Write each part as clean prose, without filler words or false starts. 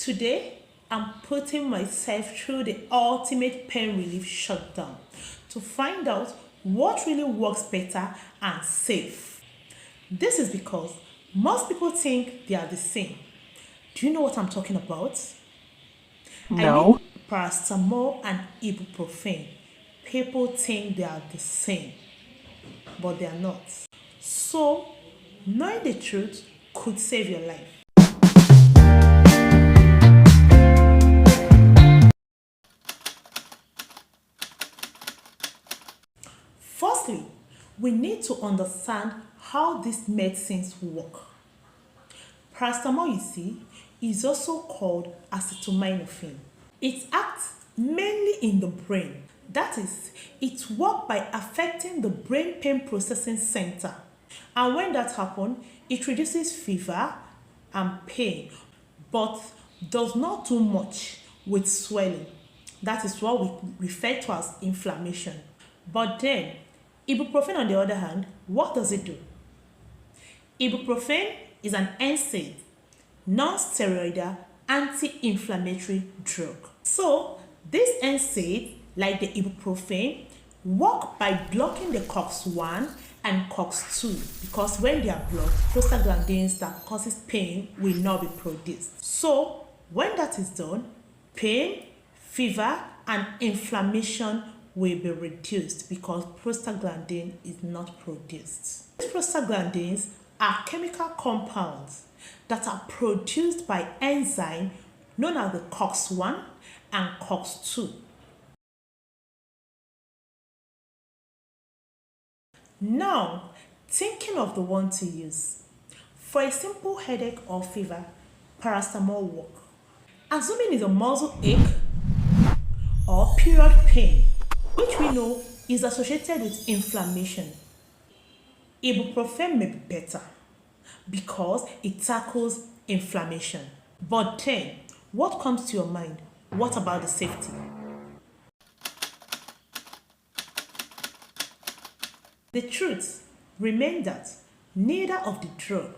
Today, I'm putting myself through the ultimate pain relief shutdown to find out what really works better and safe. This is because most people think they are the same. Do you know what I'm talking about? I No. mean, paracetamol and ibuprofen. People think they are the same, but they are not. So, knowing the truth could save your life. Firstly, we need to understand how these medicines work. Paracetamol, you see, is also called acetaminophen. It acts mainly in the brain. That is, it works by affecting the brain pain processing center. And when that happens, it reduces fever and pain, but does not do much with swelling. That is what we refer to as inflammation. But then, ibuprofen, on the other hand, what does it do? Ibuprofen is an NSAID, non-steroidal anti-inflammatory drug. So, this NSAID, like the ibuprofen, work by blocking the COX-1 and COX-2 because when they are blocked, prostaglandins that causes pain will not be produced. So, when that is done, pain, fever, and inflammation will be reduced because prostaglandin is not produced. These prostaglandins are chemical compounds that are produced by enzyme known as the COX-1 and COX-2. Now, thinking of the one to use. For a simple headache or fever, paracetamol work. Assuming it's a muscle ache or period pain, which we know is associated with inflammation, ibuprofen may be better because it tackles inflammation. But then, what comes to your mind? What about the safety? The truth remains that neither of the drugs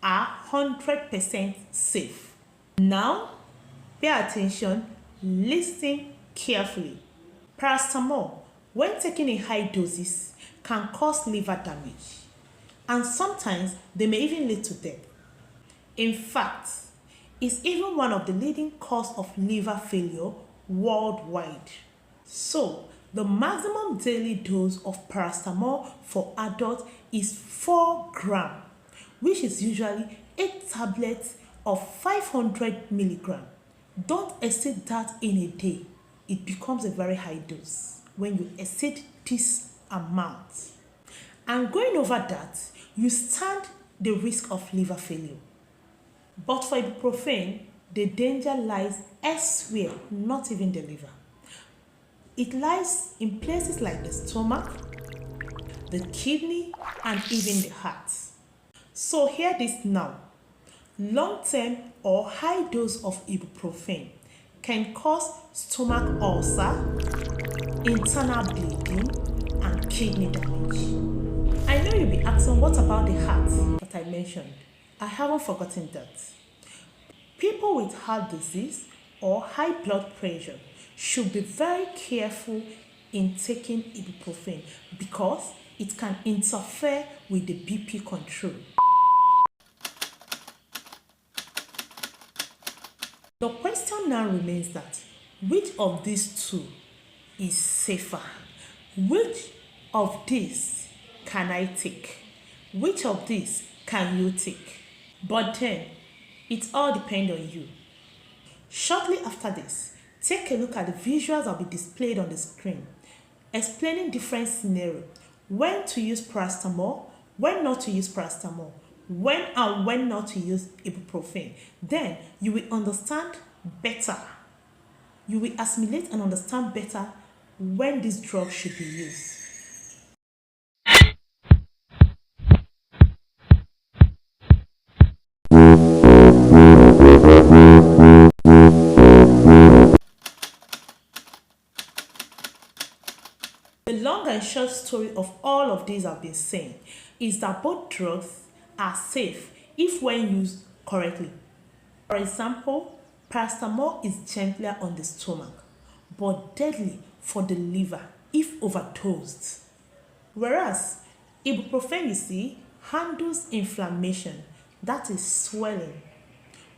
are 100% safe. Now, pay attention, listen carefully. Paracetamol, when taken in high doses, can cause liver damage, and sometimes they may even lead to death. In fact, it's even one of the leading causes of liver failure worldwide. So, the maximum daily dose of paracetamol for adults is 4 grams, which is usually 8 tablets of 500 milligrams. Don't exceed that in a day. It becomes a very high dose when you exceed this amount. And going over that, you stand the risk of liver failure. But for ibuprofen, the danger lies elsewhere, not even the liver. It lies in places like the stomach, the kidney, and even the heart. So hear this now. Long-term or high dose of ibuprofen can cause stomach ulcer, internal bleeding, and kidney damage. I know you'll be asking, what about the heart that I mentioned? I haven't forgotten that. People with heart disease or high blood pressure should be very careful in taking ibuprofen because it can interfere with the BP control. The question now remains that which of these two is safer? Which of these can I take? Which of these can you take? But then, it all depends on you. Shortly after this, take a look at the visuals that will be displayed on the screen, explaining different scenarios, when to use paracetamol, when not to use paracetamol, when and when not to use ibuprofen. Then you will understand better. You will assimilate and understand better when this drug should be used. The long and short story of all of these I've been saying is that both drugs are safe if when used correctly. For example, Paracetamol is gentler on the stomach, but deadly for the liver if overdosed. Whereas ibuprofen, you see, handles inflammation, that is swelling.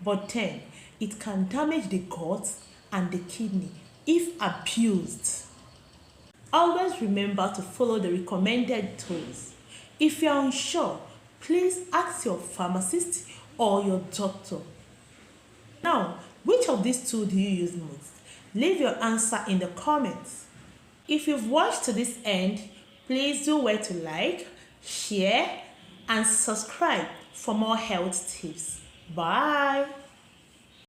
But then it can damage the gut and the kidney if abused. Always remember to follow the recommended dose. If you are unsure, please ask your pharmacist or your doctor. Now, which of these two do you use most? Leave your answer in the comments. If you've watched to this end, please do well to like, share, and subscribe for more health tips. Bye.